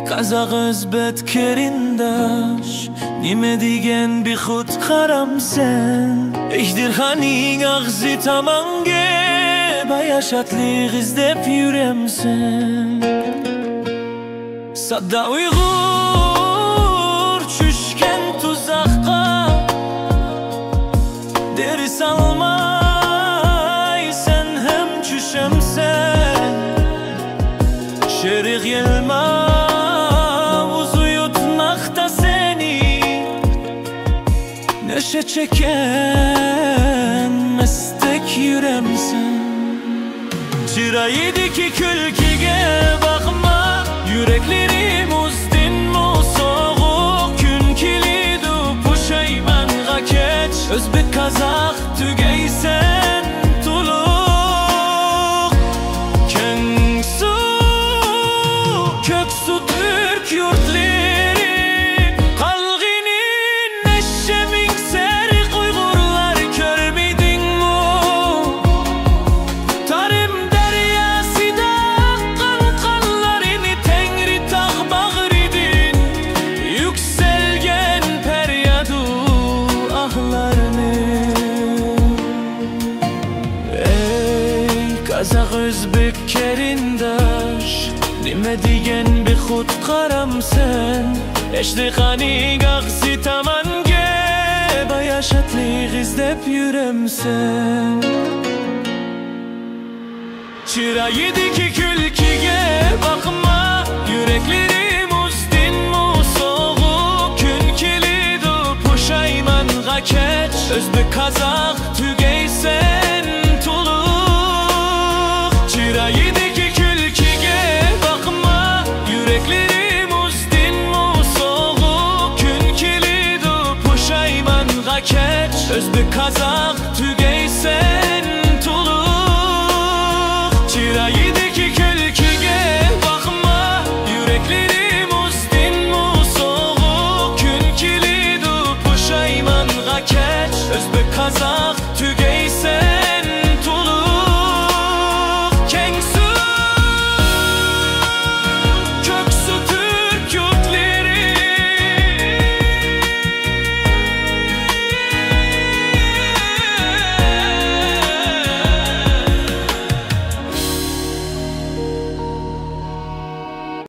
Kazak özbet kerindaş Nime digen bir xut karam sen İhdirhaning ağzı tamange Bayaşatlık izdep yüremsen Sadda uygur çüşken tuzakka Deri salmay sen hem çüşemsen Şerik yelma Neşe çeken mestek yüremsin Çırayıdaki külkige bakma Yüreklerim uzdin mu soğuk Gün kilidu puşayman gakeç Özbek kazak tügeysen tuluk Kengsu köksu Türk yurtları Kazak özbek kerindaş Nime digen bir xut karam sen Eşlihaning ağzı tamange Bayaşatlık izdep yüremsen Çırayıdaki külkige bakma Yüreklerim uzdin mu soğuk Gün kilidu puşayman gakeç Özbek kazak